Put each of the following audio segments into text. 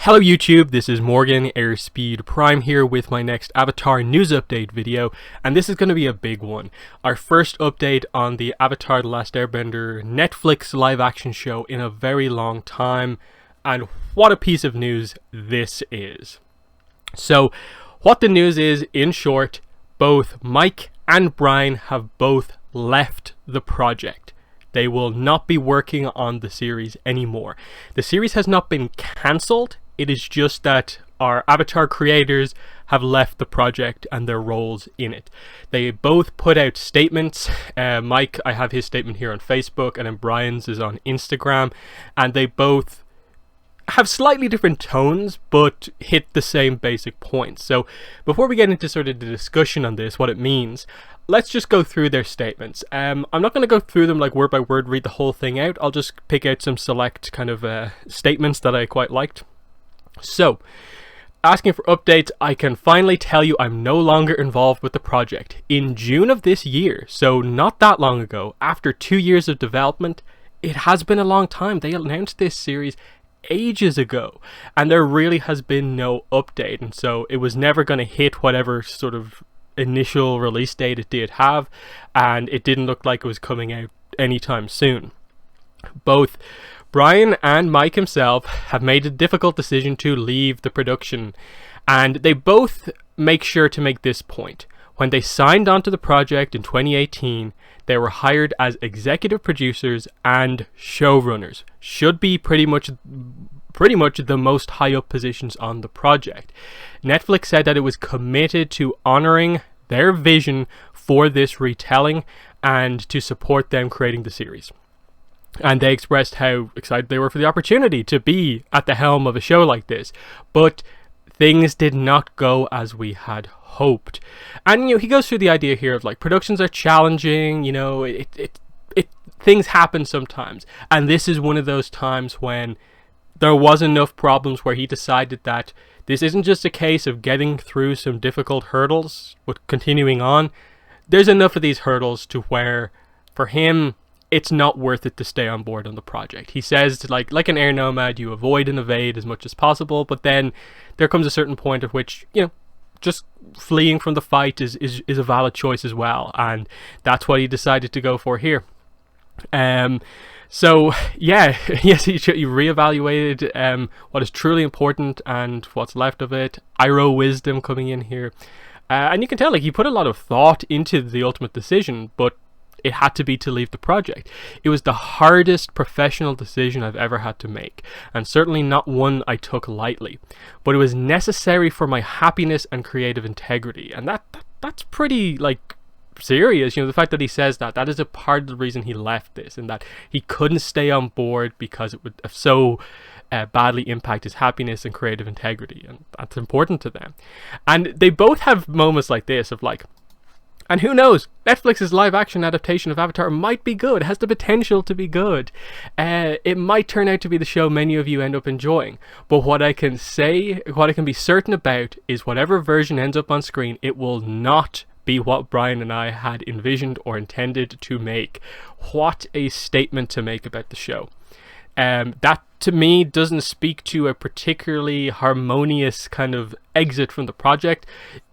Hello YouTube, this is Morgan Airspeed Prime here with my next Avatar news update video, and this is going to be a big one. Our first update on the Avatar The Last Airbender Netflix live action show in a very long time, and what a piece of news this is. So, what the news is, in short, both Mike and Bryan have both left the project. They will not be working on the series anymore. The series has not been cancelled. It is just that our Avatar creators have left the project and their roles in it. They both put out statements. Mike, I have his statement here on Facebook, and then Bryan's is on Instagram. And they both have slightly different tones, but hit the same basic points. So before we get into sort of the discussion on this, what it means, let's just go through their statements. I'm not going to go through them like word by word, read the whole thing out. I'll just pick out some select kind of statements that I quite liked. So, asking for updates, I can finally tell you I'm no longer involved with the project. In June of this year, so not that long ago, after 2 years of development, it has been a long time. They announced this series ages ago, and there really has been no update, and so it was never going to hit whatever sort of initial release date it did have, and it didn't look like it was coming out anytime soon. Both Bryan and Mike himself have made a difficult decision to leave the production, and they both make sure to make this point. When they signed onto the project in 2018, they were hired as executive producers and showrunners. Should be pretty much the most high up positions on the project. Netflix said that it was committed to honoring their vision for this retelling and to support them creating the series. And they expressed how excited they were for the opportunity to be at the helm of a show like this. But things did not go as we had hoped. And he goes through the idea here of like productions are challenging, things happen sometimes. And this is one of those times when there was enough problems where he decided that this isn't just a case of getting through some difficult hurdles but continuing on. There's enough of these hurdles to where for him it's not worth it to stay on board on the project. He says, like an air nomad, you avoid and evade as much as possible, but then there comes a certain point at which, just fleeing from the fight is a valid choice as well, and that's what he decided to go for here. So yeah, yes, he reevaluated what is truly important and what's left of it. Iroh wisdom coming in here, and you can tell he put a lot of thought into the ultimate decision, but it had to be to leave the project. It was the hardest professional decision I've ever had to make, and certainly not one I took lightly. But it was necessary for my happiness and creative integrity, and that's pretty serious. The fact that he says that is a part of the reason he left this, and that he couldn't stay on board because it would have so badly impact his happiness and creative integrity, and that's important to them. And they both have moments like this of and who knows, Netflix's live-action adaptation of Avatar might be good, has the potential to be good. It might turn out to be the show many of you end up enjoying. But what I can be certain about is whatever version ends up on screen, it will not be what Bryan and I had envisioned or intended to make. What a statement to make about the show. That, to me, doesn't speak to a particularly harmonious kind of exit from the project.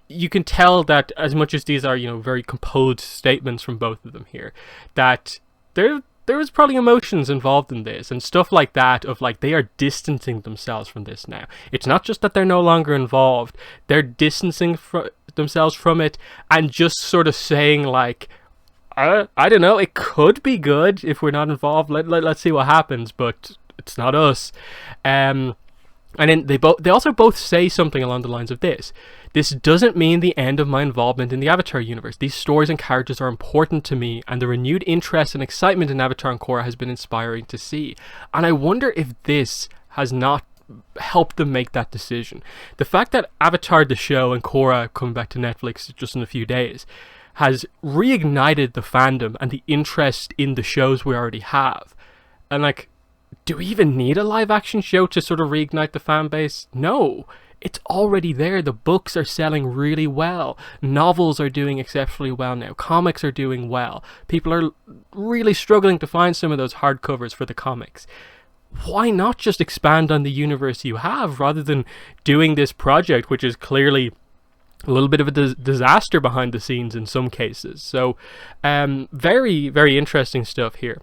You can tell that as much as these are, very composed statements from both of them here, that there was probably emotions involved in this and stuff like that of they are distancing themselves from this now. It's not just that they're no longer involved, they're distancing themselves from it and just sort of saying I don't know, it could be good if we're not involved. Let's see what happens, but it's not us. And then they also both say something along the lines of this. This doesn't mean the end of my involvement in the Avatar universe. These stories and characters are important to me, and the renewed interest and excitement in Avatar and Korra has been inspiring to see. And I wonder if this has not helped them make that decision. The fact that Avatar the show and Korra coming back to Netflix just in a few days has reignited the fandom and the interest in the shows we already have. And do we even need a live action show to sort of reignite the fan base? No. It's already there. The books are selling really well. Novels are doing exceptionally well now. Comics are doing well. People are really struggling to find some of those hardcovers for the comics. why not just expand on the universe you have rather than doing this project, which is clearly a little bit of a disaster behind the scenes in some cases. So very, very interesting stuff here.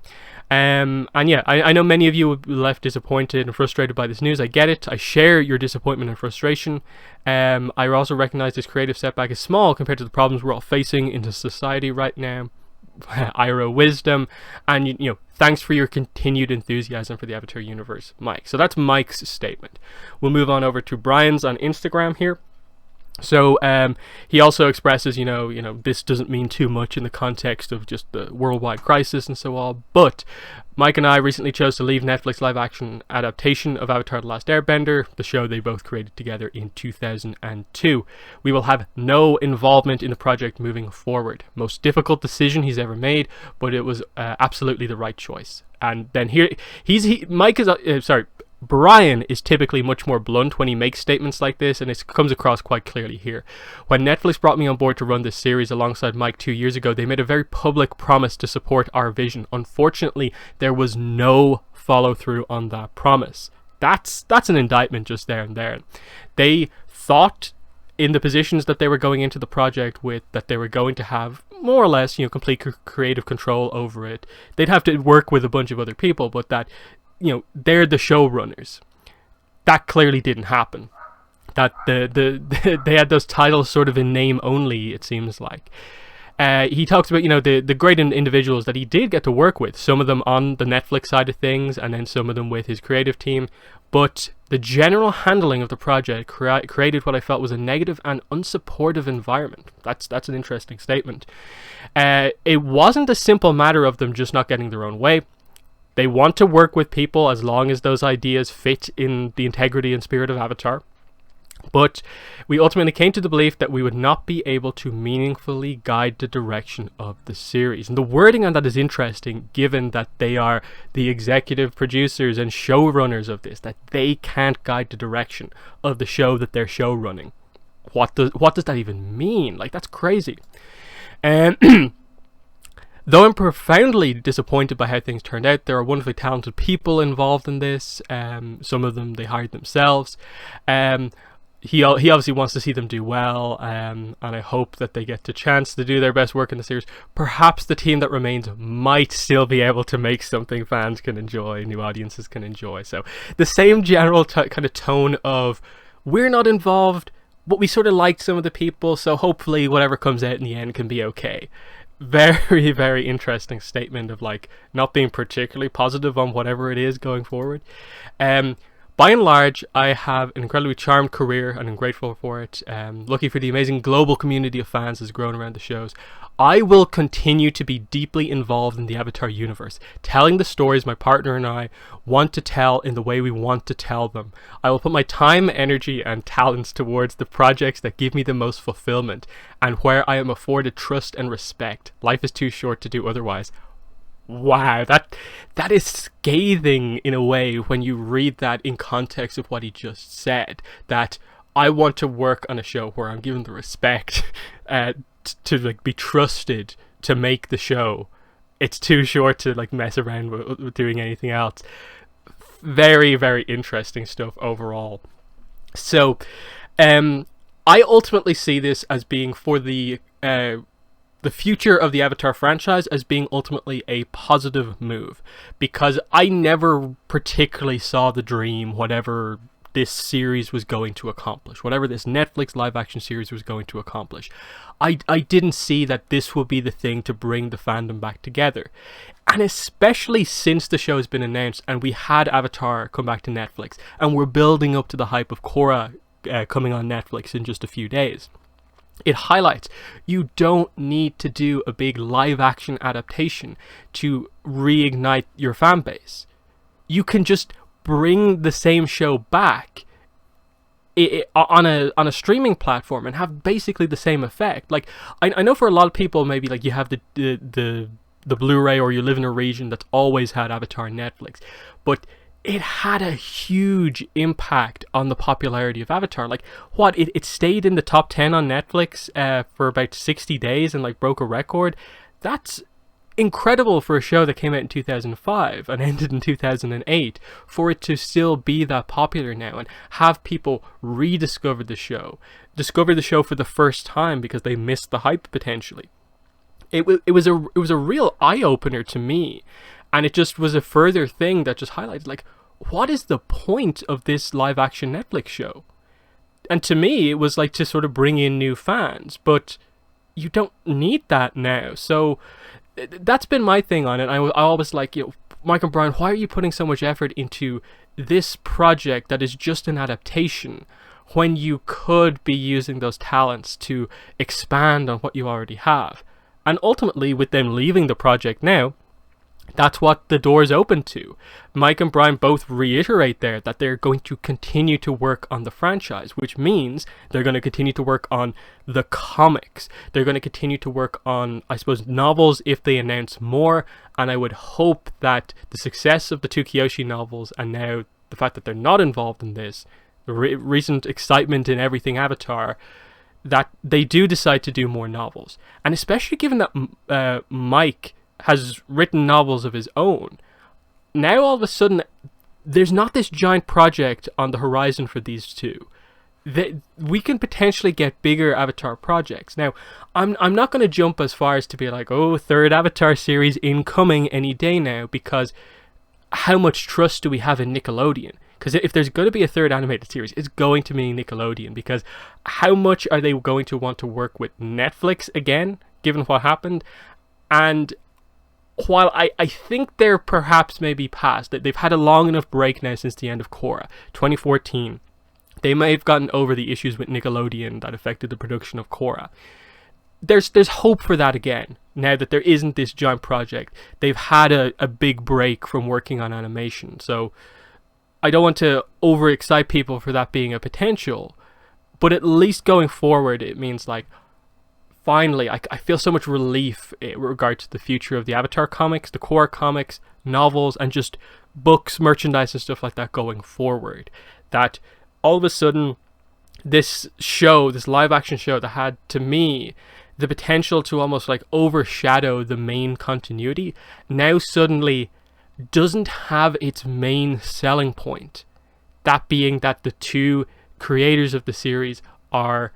And yeah, I know many of you were left disappointed and frustrated by this news. I get it. I share your disappointment and frustration. I also recognize this creative setback is small compared to the problems we're all facing in the society right now. Iro wisdom, and you know, thanks for your continued enthusiasm for the Avatar universe, Mike. So that's Mike's statement. We'll move on over to Bryan's on Instagram here. So he also expresses, you know, this doesn't mean too much in the context of just the worldwide crisis and so on, but Mike and I recently chose to leave Netflix live-action adaptation of Avatar: The Last Airbender, the show they both created together in 2002. We will have no involvement in the project moving forward. Most difficult decision he's ever made, but it was absolutely the right choice. And then here, Bryan is typically much more blunt when he makes statements like this, and it comes across quite clearly here. When Netflix brought me on board to run this series alongside Mike 2 years ago, they made a very public promise to support our vision. Unfortunately, there was no follow-through on that promise. That's an indictment just there and there. They thought in the positions that they were going into the project with that they were going to have more or less, you know, complete creative control over it. They'd have to work with a bunch of other people, but that, you know, they're the showrunners. That clearly didn't happen. That they had those titles sort of in name only, it seems like. He talks about, you know, the great individuals that he did get to work with, some of them on the Netflix side of things, and then some of them with his creative team. But the general handling of the project created what I felt was a negative and unsupportive environment. That's an interesting statement. It wasn't a simple matter of them just not getting their own way. They want to work with people as long as those ideas fit in the integrity and spirit of Avatar. But we ultimately came to the belief that we would not be able to meaningfully guide the direction of the series. And the wording on that is interesting, given that they are the executive producers and showrunners of this, that they can't guide the direction of the show that they're showrunning. What does that even mean? Like, that's crazy. And though I'm profoundly disappointed by how things turned out, there are wonderfully talented people involved in this. Some of them they hired themselves. He obviously wants to see them do well, and I hope that they get the chance to do their best work in the series. Perhaps the team that remains might still be able to make something fans can enjoy, new audiences can enjoy. So the same general kind of tone of, we're not involved, but we sort of liked some of the people, so hopefully whatever comes out in the end can be okay. Very, very interesting statement of, like, not being particularly positive on whatever it is going forward. By and large, I have an incredibly charmed career and I'm grateful for it. Lucky for the amazing global community of fans that's grown around the shows. I will continue to be deeply involved in the Avatar universe, telling the stories my partner and I want to tell in the way we want to tell them. I will put my time, energy, and talents towards the projects that give me the most fulfillment and where I am afforded trust and respect. Life is too short to do otherwise. Wow, that is scathing in a way when you read that in context of what he just said. That I want to work on a show where I'm given the respect to like be trusted to make the show. It's too short to like mess around with doing anything else. Very, very interesting stuff overall. So, I ultimately see this as being for the future of the Avatar franchise as being ultimately a positive move, because I never particularly saw the dream, whatever this series was going to accomplish, whatever this Netflix live action series was going to accomplish. I didn't see that this would be the thing to bring the fandom back together. And especially since the show has been announced and we had Avatar come back to Netflix and we're building up to the hype of Korra coming on Netflix in just a few days. It highlights you don't need to do a big live action adaptation to reignite your fan base. You can just bring the same show back on a streaming platform and have basically the same effect. Like, I know for a lot of people, maybe like you have the Blu-ray, or you live in a region that's always had Avatar on Netflix, but it had a huge impact on the popularity of Avatar. Like, what, it stayed in the top 10 on Netflix for about 60 days and like broke a record. That's incredible for a show that came out in 2005 and ended in 2008 for it to still be that popular now and have people rediscover the show, discover the show for the first time because they missed the hype potentially. It was a real eye-opener to me, and it just was a further thing that just highlighted, like, what is the point of this live-action Netflix show? And to me, it was like to sort of bring in new fans, but you don't need that now. So that's been my thing on it. I always like, Mike and Bryan, why are you putting so much effort into this project that is just an adaptation when you could be using those talents to expand on what you already have? And ultimately, with them leaving the project now, that's what the door is open to. Mike and Bryan both reiterate there that they're going to continue to work on the franchise, which means they're going to continue to work on the comics. They're going to continue to work on, I suppose, novels if they announce more. And I would hope that the success of the two Kyoshi novels, and now the fact that they're not involved in this, the recent excitement in everything Avatar, that they do decide to do more novels. And especially given that Mike has written novels of his own, now all of a sudden there's not this giant project on the horizon for these two. We can potentially get bigger Avatar projects. Now, I'm not going to jump as far as to be like, oh, third Avatar series incoming any day now, because how much trust do we have in Nickelodeon? Because if there's going to be a third animated series, it's going to be Nickelodeon, because how much are they going to want to work with Netflix again, given what happened? And while I think they're perhaps maybe past, that they've had a long enough break now since the end of Korra, 2014, they may have gotten over the issues with Nickelodeon that affected the production of Korra. There's hope for that again, now that there isn't this giant project. They've had a big break from working on animation, so I don't want to overexcite people for that being a potential, but at least going forward, it means like, finally, I feel so much relief in regard to the future of the Avatar comics, the Korra comics, novels, and just books, merchandise, and stuff like that going forward. That all of a sudden, this show, this live-action show that had, to me, the potential to almost like overshadow the main continuity, now suddenly doesn't have its main selling point. That being that the two creators of the series are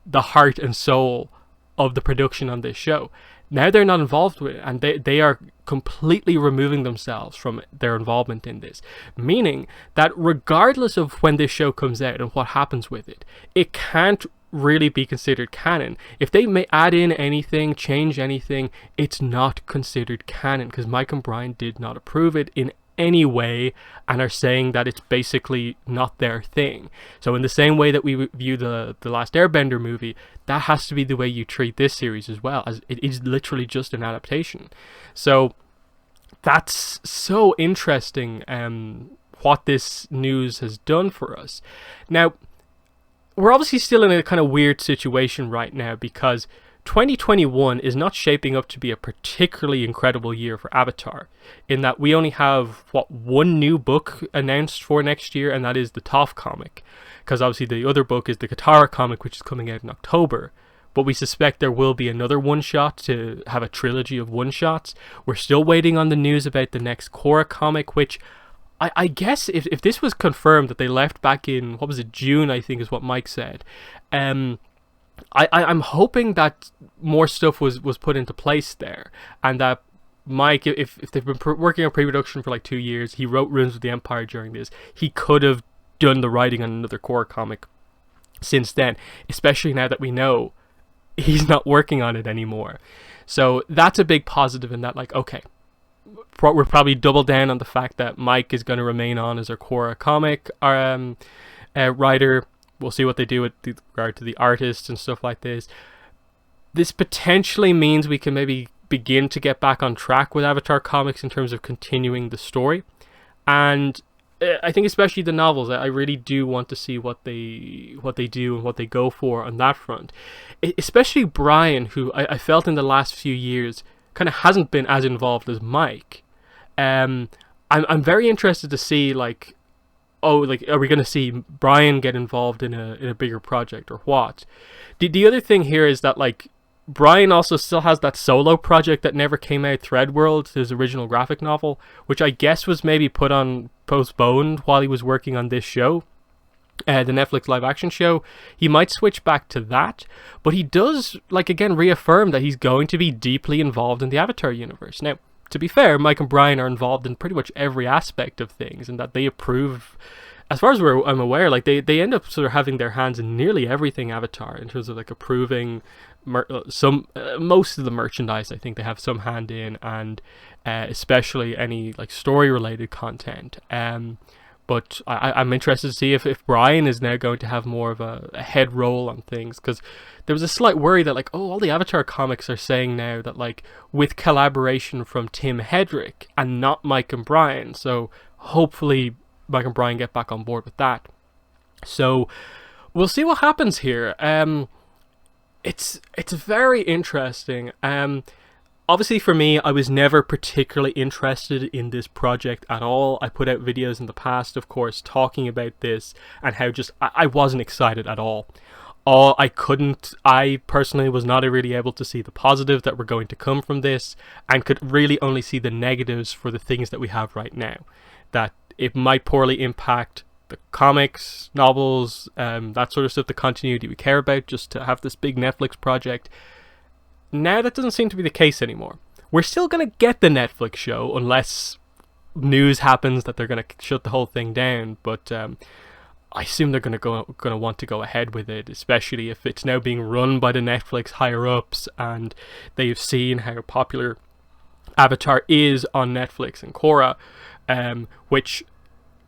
the heart and soul of the production on this show. Now they're not involved with it, and they are completely removing themselves from their involvement in this, meaning that regardless of when this show comes out and what happens with it, it can't really be considered canon. If they may add in anything, change anything, it's not considered canon, because Mike and Bryan did not approve it in any way and are saying that it's basically not their thing. So in the same way that we view the Last Airbender movie, that has to be the way you treat this series as well, as it is literally just an adaptation. So that's so interesting, what this news has done for us. Now, we're obviously still in a kind of weird situation right now, because 2021 is not shaping up to be a particularly incredible year for Avatar, in that we only have, one new book announced for next year, and that is the Toph comic, because obviously the other book is the Katara comic, which is coming out in October, but we suspect there will be another one-shot to have a trilogy of one-shots. We're still waiting on the news about the next Korra comic, which I guess if this was confirmed that they left back in, June, I think is what Mike said, I'm hoping that more stuff was put into place there, and that Mike, if they've been working on pre-production for like 2 years, he wrote Runes of the Empire during this, he could have done the writing on another Korra comic since then, especially now that we know he's not working on it anymore. So that's a big positive in that, like, okay, we're probably double down on the fact that Mike is going to remain on as our Korra comic writer. We'll see what they do with regard to the artists and stuff like this. This potentially means we can maybe begin to get back on track with Avatar comics in terms of continuing the story. And I think especially the novels, I really do want to see what they do and what they go for on that front. Especially Bryan, who I felt in the last few years kind of hasn't been as involved as Mike. I'm very interested to see, like, are we going to see Bryan get involved in a bigger project or what? The other thing here is that, like, Bryan also still has that solo project that never came out, Threadworld, his original graphic novel, which I guess was maybe put on postponed while he was working on this show, the Netflix live action show. He might switch back to that, but he does, like, again, reaffirm that he's going to be deeply involved in the Avatar universe. Now, to be fair, Mike and Bryan are involved in pretty much every aspect of things, and that they approve, as far as I'm aware, like they end up sort of having their hands in nearly everything Avatar in terms of like approving most of the merchandise. I think they have some hand in, and especially any like story related content. But I'm interested to see if Bryan is now going to have more of a head role on things, because there was a slight worry that like, oh, all the Avatar comics are saying now that like with collaboration from Tim Hedrick and not Mike and Bryan, so hopefully Mike and Bryan get back on board with that. So we'll see what happens here. It's very interesting. Obviously for me, I was never particularly interested in this project at all. I put out videos in the past, of course, talking about this and how just I wasn't excited at all. I personally was not really able to see the positives that were going to come from this, and could really only see the negatives for the things that we have right now. That it might poorly impact the comics, novels, that sort of stuff, the continuity we care about, just to have this big Netflix project. Now that doesn't seem to be the case anymore. We're still going to get the Netflix show unless news happens that they're going to shut the whole thing down, but I assume they're going to want to go ahead with it, especially if it's now being run by the Netflix higher ups and they've seen how popular Avatar is on Netflix and Korra, which,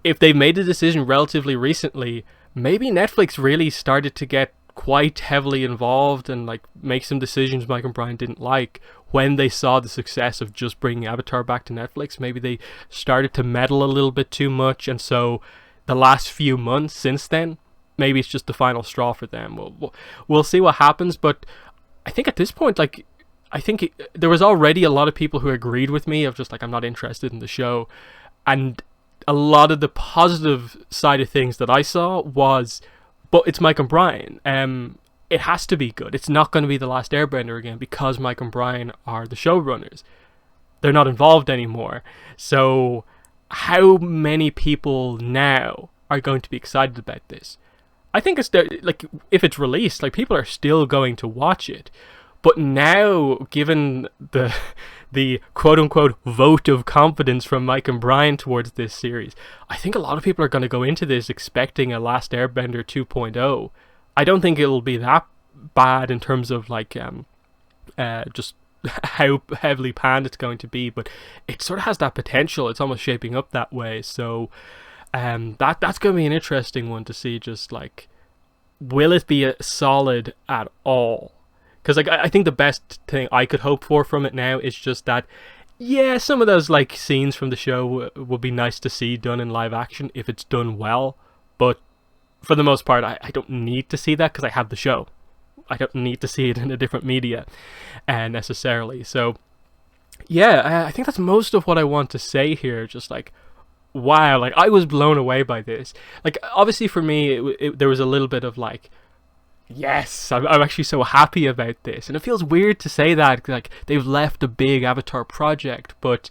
if they've made the decision relatively recently, maybe Netflix really started to get quite heavily involved and like make some decisions Mike and Bryan didn't like when they saw the success of just bringing Avatar back to Netflix. Maybe they started to meddle a little bit too much, and so the last few months since then, maybe it's just the final straw for them. We'll see what happens, but I think at this point, like, there was already a lot of people who agreed with me of just like, I'm not interested in the show, and a lot of the positive side of things that I saw was, but it's Mike and Bryan. It has to be good. It's not going to be The Last Airbender again because Mike and Bryan are the showrunners. They're not involved anymore. So how many people now are going to be excited about this? I think it's like, if it's released, like, people are still going to watch it. But now, given the quote-unquote vote of confidence from Mike and Bryan towards this series, I think a lot of people are going to go into this expecting a Last Airbender 2.0. I don't think it'll be that bad in terms of like just how heavily panned it's going to be, but it sort of has that potential. It's almost shaping up that way. So that's going to be an interesting one to see. Just like, will it be solid at all? Because like, I think the best thing I could hope for from it now is just that, yeah, some of those like scenes from the show would be nice to see done in live action if it's done well. But for the most part, I don't need to see that because I have the show. I don't need to see it in a different media necessarily. So yeah, I think that's most of what I want to say here. Just like, wow, like, I was blown away by this. Like, obviously for me, there was a little bit of like, yes, I'm actually so happy about this. And it feels weird to say that, like, they've left a big Avatar project, but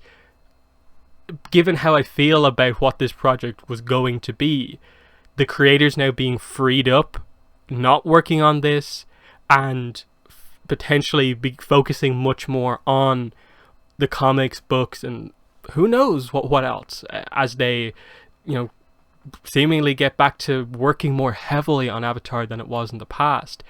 given how I feel about what this project was going to be, the creators now being freed up, not working on this, and potentially be focusing much more on the comics, books, and who knows what else, as they, seemingly get back to working more heavily on Avatar than it was in the past.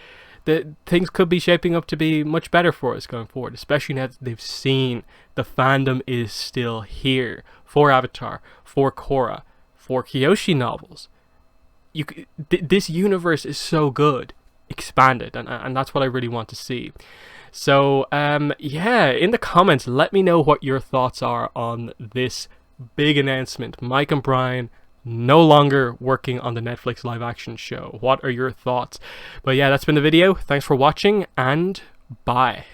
Things could be shaping up to be much better for us going forward, especially now that they've seen the fandom is still here for Avatar, for Korra, for Kyoshi novels. This universe is so good. Expand it, and that's what I really want to see. So yeah, in the comments, let me know what your thoughts are on this big announcement. Mike and Bryan no longer working on the Netflix live action show. What are your thoughts? But yeah, that's been the video. Thanks for watching, and bye.